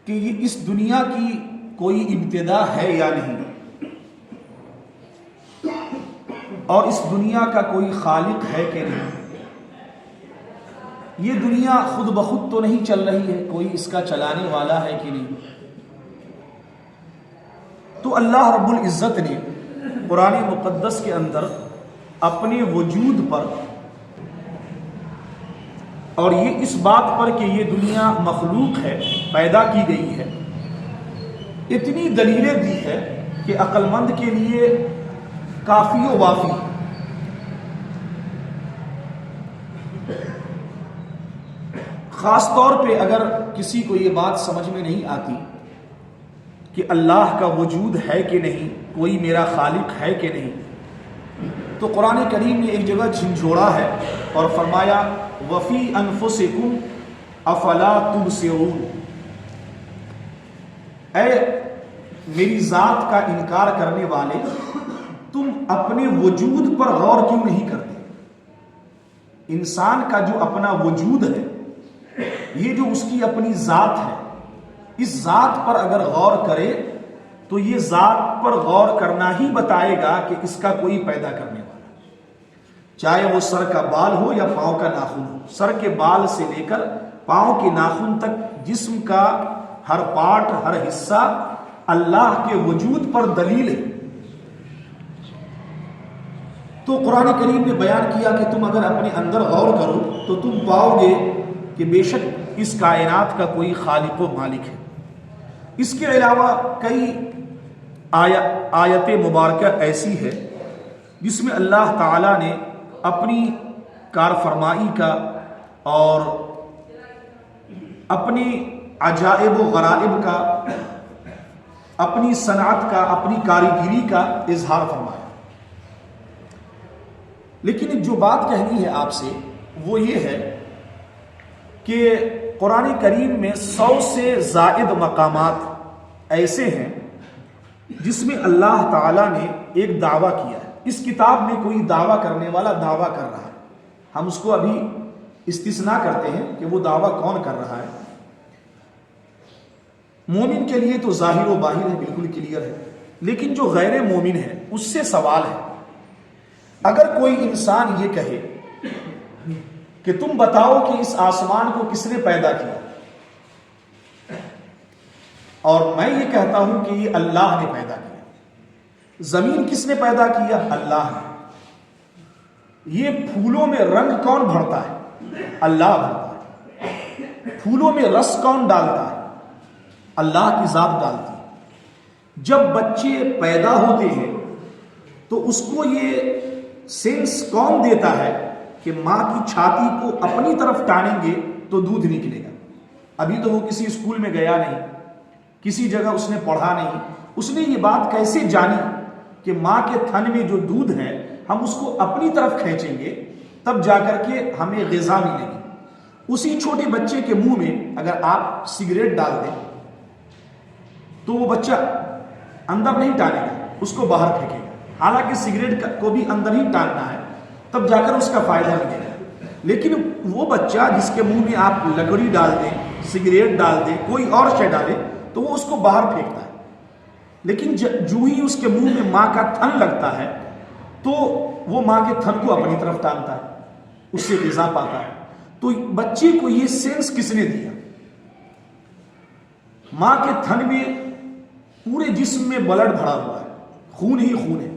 کہ یہ اس دنیا کی کوئی ابتدا ہے یا نہیں، اور اس دنیا کا کوئی خالق ہے کہ نہیں، یہ دنیا خود بخود تو نہیں چل رہی ہے، کوئی اس کا چلانے والا ہے کہ نہیں۔ تو اللہ رب العزت نے قرآن مقدس کے اندر اپنے وجود پر اور یہ اس بات پر کہ یہ دنیا مخلوق ہے، پیدا کی گئی ہے، اتنی دلیلیں دی ہے کہ عقل مند کے لیے کافی و وافی۔ خاص طور پہ اگر کسی کو یہ بات سمجھ میں نہیں آتی کہ اللہ کا وجود ہے کہ نہیں، کوئی میرا خالق ہے کہ نہیں، تو قرآن کریم نے ایک جگہ جھنجھوڑا ہے اور فرمایا وَفِي أَنفُسِكُمْ أَفَلَا تُبْصِرُونَ، اے میری ذات کا انکار کرنے والے، تم اپنے وجود پر غور کیوں نہیں کرتے؟ انسان کا جو اپنا وجود ہے، یہ جو اس کی اپنی ذات ہے، اس ذات پر اگر غور کرے تو یہ ذات پر غور کرنا ہی بتائے گا کہ اس کا کوئی پیدا کرنے والا، چاہے وہ سر کا بال ہو یا پاؤں کا ناخن ہو، سر کے بال سے لے کر پاؤں کے ناخن تک جسم کا ہر پارٹ، ہر حصہ اللہ کے وجود پر دلیل ہے۔ تو قرآن کریم نے بیان کیا کہ تم اگر اپنے اندر غور کرو تو تم پاؤ گے کہ بے شک اس کائنات کا کوئی خالق و مالک ہے۔ اس کے علاوہ کئی آیت مبارکہ ایسی ہے جس میں اللہ تعالیٰ نے اپنی کار فرمائی کا اور اپنی عجائب و غرائب کا، اپنی صنعت کا، اپنی کاریگری کا اظہار فرمایا۔ لیکن جو بات کہنی ہے آپ سے وہ یہ ہے کہ قرآن کریم میں 100 سے زائد مقامات ایسے ہیں جس میں اللہ تعالیٰ نے ایک دعویٰ کیا ہے۔ اس کتاب میں کوئی دعویٰ کرنے والا دعویٰ کر رہا ہے، ہم اس کو ابھی استثناء کرتے ہیں کہ وہ دعویٰ کون کر رہا ہے۔ مومن کے لیے تو ظاہر و باہر ہے، بالکل کلیئر ہے، لیکن جو غیر مومن ہے اس سے سوال ہے۔ اگر کوئی انسان یہ کہے کہ تم بتاؤ کہ اس آسمان کو کس نے پیدا کیا، اور میں یہ کہتا ہوں کہ یہ اللہ نے پیدا کیا۔ زمین کس نے پیدا کیا؟ اللہ نے۔ یہ پھولوں میں رنگ کون بھرتا ہے؟ اللہ بھرتا ہے۔ پھولوں میں رس کون ڈالتا ہے؟ اللہ کی ذات ڈالتی ہے۔ جب بچے پیدا ہوتے ہیں تو اس کو یہ سینس کون دیتا ہے کہ ماں کی چھاتی کو اپنی طرف ٹانیں گے تو دودھ نکلے گا؟ ابھی تو وہ کسی اسکول میں گیا نہیں، کسی جگہ اس نے پڑھا نہیں، اس نے یہ بات کیسے جانی کہ ماں کے تھن میں جو دودھ ہے ہم اس کو اپنی طرف کھینچیں گے تب جا کر کے ہمیں غذا ملے گی۔ اسی چھوٹے بچے کے منہ میں اگر آپ سگریٹ ڈال دیں تو وہ بچہ اندر نہیں ٹانے گا، اس کو باہر پھینکے گا، حالانکہ سگریٹ کو بھی اندر ہی ٹاننا ہے تب جا کر اس کا فائدہ ملے گا۔ لیکن وہ بچہ جس کے منہ میں آپ لکڑی ڈال دیں، سگریٹ ڈال دیں، کوئی اور شے ڈالیں تو وہ اس کو باہر پھینکتا ہے، لیکن جو ہی اس کے منہ میں ماں کا تھن لگتا ہے تو وہ ماں کے تھن کو اپنی طرف ٹانتا ہے، اس سے غذا پاتا ہے۔ تو بچے کو یہ سینس کس نے دیا؟ ماں کے تھن میں پورے جسم میں بلڈ بھرا ہوا ہے، خون ہی خون ہے،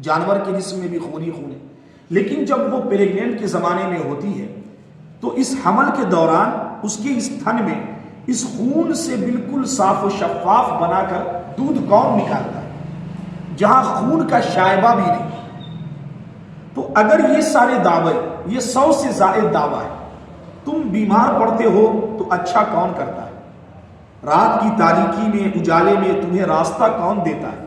جانور کے جسم میں بھی خون ہی خون ہے، لیکن جب وہ پریگننٹ کے زمانے میں ہوتی ہے تو اس حمل کے دوران اس کے اس تھن میں اس خون سے بالکل صاف و شفاف بنا کر دودھ کون نکالتا ہے، جہاں خون کا شائبہ بھی نہیں۔ تو اگر یہ سارے دعوے، یہ 100 سے زائد دعویٰ ہے، تم بیمار پڑتے ہو تو اچھا کون کرتا ہے؟ رات کی تاریکی میں، اجالے میں تمہیں راستہ کون دیتا ہے؟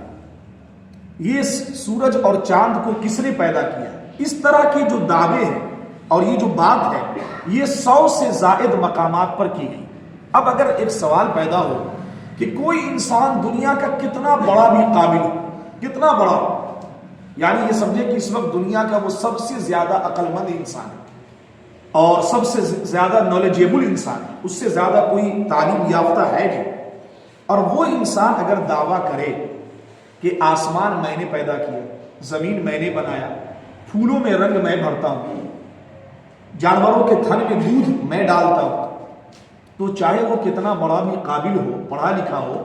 یہ سورج اور چاند کو کس نے پیدا کیا؟ اس طرح کے جو دعوے ہیں اور یہ جو بات ہے یہ 100 سے زائد مقامات پر کی گئی۔ اب اگر ایک سوال پیدا ہو کہ کوئی انسان دنیا کا کتنا بڑا بھی قابل ہو، کتنا بڑا ہو، یعنی یہ سمجھے کہ اس وقت دنیا کا وہ سب سے زیادہ عقل مند انسان ہے اور سب سے زیادہ نالجیبل انسان ہے، اس سے زیادہ کوئی تعلیم یافتہ ہے نہیں، اور وہ انسان اگر دعویٰ کرے کہ آسمان میں نے پیدا کیا، زمین میں نے بنایا، پھولوں میں رنگ میں بھرتا ہوں، جانوروں کے تھن میں دودھ میں ڈالتا ہوں، تو چاہے وہ کتنا بڑا بھی قابل ہو، پڑھا لکھا ہو،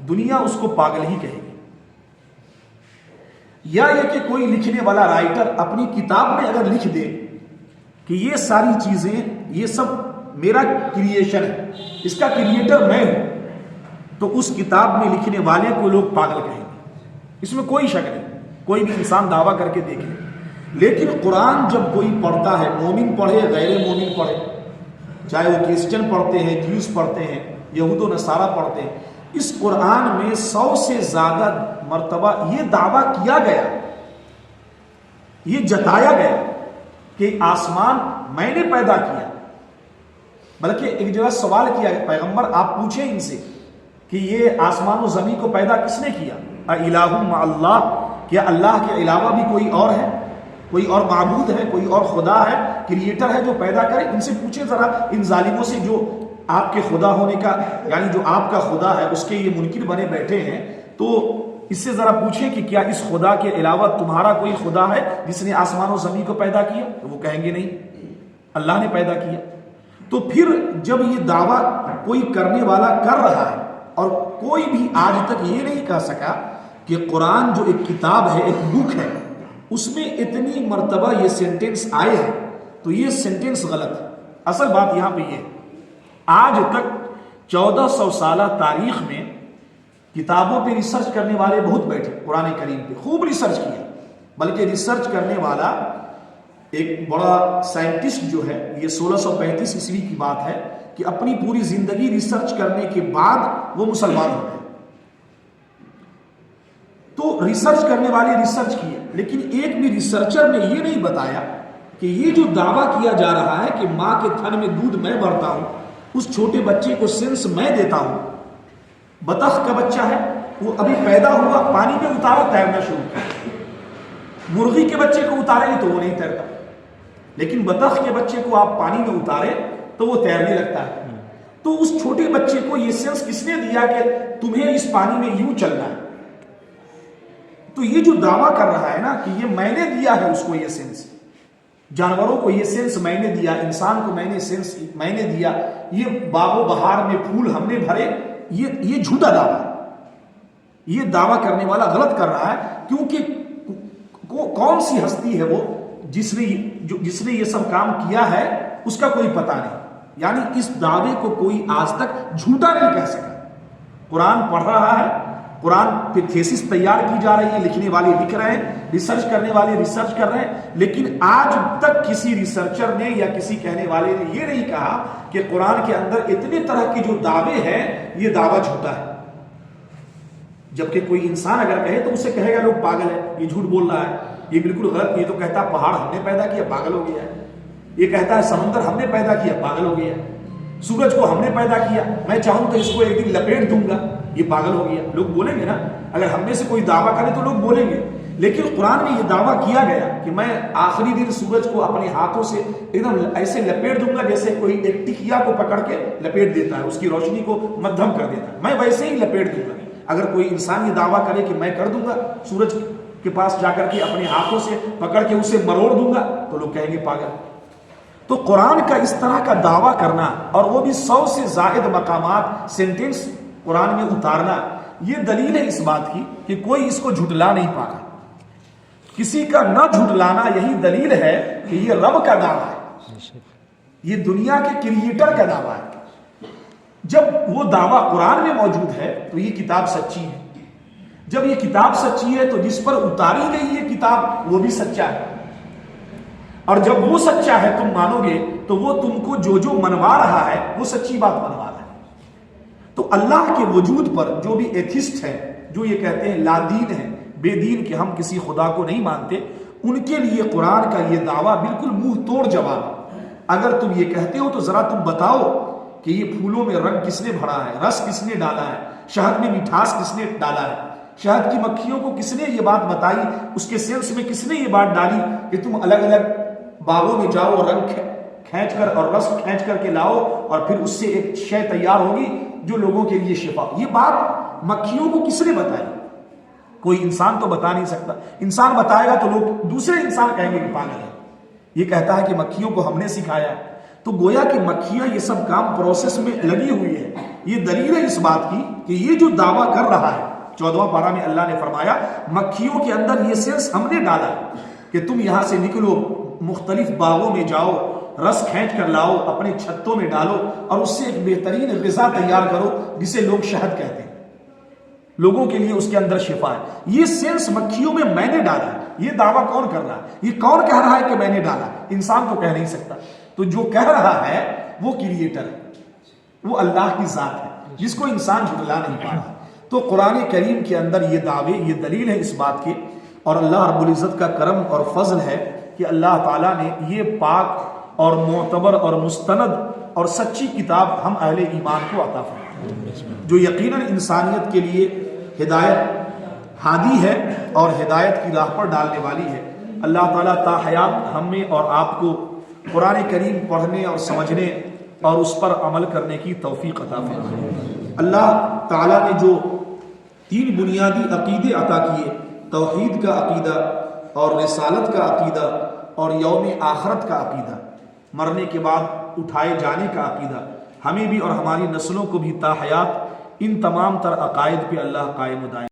دنیا اس کو پاگل ہی کہے گی۔ یا یہ کہ کوئی لکھنے والا رائٹر اپنی کتاب میں اگر لکھ دے کہ یہ ساری چیزیں، یہ سب میرا کریشن ہے، اس کا کریٹر میں ہوں، تو اس کتاب میں لکھنے والے کو لوگ پاگل کہیں گے، اس میں کوئی شک نہیں، کوئی بھی انسان دعویٰ کر کے دیکھ لے۔ لیکن قرآن جب کوئی پڑھتا ہے، مومن پڑھے غیر مومن پڑھے، چاہے وہ کرسچن پڑھتے ہیں، جیوز پڑھتے ہیں، یہود و نصارہ پڑھتے ہیں، اس قرآن میں 100 سے زیادہ مرتبہ یہ دعویٰ کیا گیا، یہ جتایا گیا کہ آسمان میں نے پیدا کیا۔ بلکہ ایک جگہ سوال کیا کہ پیغمبر آپ پوچھیں ان سے کہ یہ آسمان و زمین کو پیدا کس نے کیا؟ اِلٰہٌ مع اللہ، کیا اللہ کے علاوہ بھی کوئی اور ہے، کوئی اور معبود ہے، کوئی اور خدا ہے، کریٹر ہے جو پیدا کرے؟ ان سے پوچھیں ذرا، ان ظالموں سے جو آپ کے خدا ہونے کا، یعنی جو آپ کا خدا ہے اس کے یہ منکر بنے بیٹھے ہیں، تو اس سے ذرا پوچھیں کہ کیا اس خدا کے علاوہ تمہارا کوئی خدا ہے جس نے آسمان و زمین کو پیدا کیا؟ تو وہ کہیں گے نہیں، اللہ نے پیدا کیا۔ تو پھر جب یہ دعویٰ کوئی کرنے والا کر رہا ہے اور کوئی بھی آج تک یہ نہیں کہہ سکا کہ قرآن جو ایک کتاب ہے، ایک بک ہے، اس میں اتنی مرتبہ یہ سینٹنس آئے ہیں، تو یہ سینٹنس غلط ہے۔ اصل بات یہاں پہ یہ ہے، آج تک 1400 سالہ تاریخ میں کتابوں پہ ریسرچ کرنے والے بہت بیٹھے، قرآن کریم پہ خوب ریسرچ کیا، بلکہ ریسرچ کرنے والا ایک بڑا سائنٹسٹ جو ہے، یہ 1635 عیسوی کی بات ہے کہ اپنی پوری زندگی ریسرچ کرنے کے بعد وہ مسلمان ہو گئے۔ تو ریسرچ کرنے والے ریسرچ کیے، لیکن ایک بھی ریسرچر نے یہ نہیں بتایا کہ یہ جو دعویٰ کیا جا رہا ہے کہ ماں کے تھن میں دودھ میں بھرتا ہوں، اس چھوٹے بچے کو سینس میں دیتا ہوں، بطخ کا بچہ ہے، وہ ابھی پیدا ہوا، پانی میں اتارا، تیرنا شروع کیا۔ مرغی کے بچے کو اتاریں گے تو وہ نہیں تیرتا، لیکن بطخ کے بچے کو آپ پانی میں اتارے تو وہ تیرنے لگتا ہے۔ تو اس چھوٹے بچے کو یہ سینس کس نے دیا کہ تمہیں اس پانی میں یوں چلنا ہے؟ تو یہ جو دعویٰ کر رہا ہے نا کہ یہ میں نے دیا ہے اس کو یہ سینس، جانوروں کو یہ سینس میں نے دیا، انسان کو میں نے سینس میں نے دیا، یہ باغ و بہار میں پھول ہم نے بھرے، یہ جھوٹا دعویٰ ہے۔ یہ دعویٰ کرنے والا غلط کر رہا ہے، کیونکہ کون سی ہستی ہے وہ جس نے یہ سب کام کیا ہے، اس کا کوئی پتہ نہیں۔ یعنی اس دعوے کو کوئی آج تک جھوٹا نہیں کہہ سکا۔ قرآن پڑھ رہا ہے، قرآن پہ تھیسس تیار کی جا رہی ہے، لکھنے والے لکھ رہے ہیں، ریسرچ کرنے والے ریسرچ کر رہے ہیں، لیکن آج تک کسی ریسرچر نے یا کسی کہنے والے نے یہ نہیں کہا کہ قرآن کے اندر اتنے طرح کے جو دعوے ہیں یہ دعویٰ جھوٹا ہے۔ جبکہ کوئی انسان اگر کہے تو اسے کہے گا لوگ پاگل ہے، یہ جھوٹ بول رہا ہے، یہ بالکل غلط۔ یہ تو کہتا ہے پہاڑ ہم نے پیدا کیا، پاگل ہو گیا ہے۔ یہ کہتا ہے سمندر ہم نے پیدا کیا، پاگل ہو گیا ہے۔ سورج کو ہم نے پیدا کیا، میں چاہوں تو اس کو ایک دن لپیٹ دوں گا، یہ پاگل ہو گیا۔ لوگ بولیں گے نا، اگر ہم میں سے کوئی دعویٰ کرے تو لوگ بولیں گے۔ لیکن قرآن میں یہ دعویٰ کیا گیا کہ میں آخری دن سورج کو اپنے ہاتھوں سے ایک دم ایسے لپیٹ دوں گا جیسے کوئی ایک ٹکیا کو پکڑ کے لپیٹ دیتا ہے، اس کی روشنی کو مدھم کر دیتا ہے، میں ویسے ہی لپیٹ دوں گا۔ اگر کوئی انسان یہ دعویٰ کرے کہ میں کر دوں گا، سورج کے پاس جا کر کے اپنے ہاتھوں سے پکڑ کے اسے مروڑ دوں گا، تو لوگ کہیں گے پاگل۔ تو قرآن کا اس طرح کا دعویٰ کرنا، اور وہ بھی 100 سے زائد مقامات سینٹنس قرآن میں اتارنا، یہ دلیل ہے اس بات کی کہ کوئی اس کو جھٹلا نہیں پاگا۔ کسی کا نہ جھٹلانا یہی دلیل ہے کہ یہ رب کا دعویٰ ہے، یہ دنیا کے کریٹر کا دعویٰ ہے۔ جب وہ دعویٰ قرآن میں موجود ہے تو یہ کتاب سچی ہے۔ جب یہ کتاب سچی ہے تو جس پر اتاری گئی یہ کتاب وہ بھی سچا ہے، اور جب وہ سچا ہے تم مانو گے تو وہ تم کو جو منوا رہا ہے وہ سچی بات منوا رہا ہے۔ تو اللہ کے وجود پر جو بھی ایتھسٹ ہے، جو یہ کہتے ہیں لا دین ہے، بے دین کہ ہم کسی خدا کو نہیں مانتے، ان کے لیے قرآن کا یہ دعویٰ بالکل منہ توڑ جواب ہے۔ اگر تم یہ کہتے ہو تو ذرا تم بتاؤ کہ یہ پھولوں میں رنگ کس نے بھرا ہے، رس کس نے ڈالا ہے، شہد میں مٹھاس کس نے ڈالا ہے، شہد کی مکھیوں کو کس نے یہ بات بتائی، اس کے سینس میں کس نے یہ بات ڈالی کہ تم الگ الگ باغوں میں جاؤ اور رنگ کھینچ کر اور رس کھینچ کر کے لاؤ اور پھر اس سے ایک شے تیار ہوگی جو لوگوں کے لیے شفا. یہ بات مکھیوں کو کس نے بتائی؟ کوئی انسان تو بتا نہیں سکتا. انسان بتائے گا تو لوگ دوسرے انسان کہیں گے کہ پاگل ہے. یہ کہتا ہے کہ مکھیوں کو ہم نے سکھایا ہے. تو گویا کہ مکھیاں یہ سب کام پروسیس میں لگی ہوئی ہے. یہ دلیل ہے اس بات کی کہ یہ جو دعویٰ کر رہا ہے 14واں پارہ میں اللہ نے فرمایا مکھیوں کے اندر یہ سینس ہم نے ڈالا ہے کہ تم یہاں سے نکلو, مختلف باغوں میں جاؤ, رس کھینچ کر لاؤ, اپنے چھتوں میں ڈالو اور اس سے ایک بہترین غذا تیار کرو جسے لوگ شہد کہتے ہیں. لوگوں کے لیے اس کے اندر شفا ہے. یہ سینس مکھیوں میں نے ڈالا ہے. یہ دعویٰ کون کر رہا ہے؟ یہ کون کہہ رہا ہے کہ میں نے ڈالا؟ انسان تو کہہ نہیں سکتا. تو جو کہہ رہا ہے وہ کریٹر ہے, وہ اللہ کی ذات ہے جس کو انسان جھٹلا نہیں پا رہا. تو قرآن کریم کے اندر یہ دعوے, یہ دلیل ہے اس بات کے. اور اللہ رب العزت کا کرم اور فضل ہے کہ اللہ تعالیٰ نے یہ پاک اور معتبر اور مستند اور سچی کتاب ہم اہل ایمان کو عطا فرمائی جو یقیناً انسانیت کے لیے ہدایت ہادی ہے اور ہدایت کی راہ پر ڈالنے والی ہے. اللہ تعالیٰ تا حیات ہم میں اور آپ کو قرآن کریم پڑھنے اور سمجھنے اور اس پر عمل کرنے کی توفیق عطا فرمائے. اللہ تعالیٰ نے جو 3 بنیادی عقیدے عطا کیے, توحید کا عقیدہ اور رسالت کا عقیدہ اور یوم آخرت کا عقیدہ, مرنے کے بعد اٹھائے جانے کا عقیدہ, ہمیں بھی اور ہماری نسلوں کو بھی تا حیات ان تمام تر عقائد پہ اللہ قائم و دائم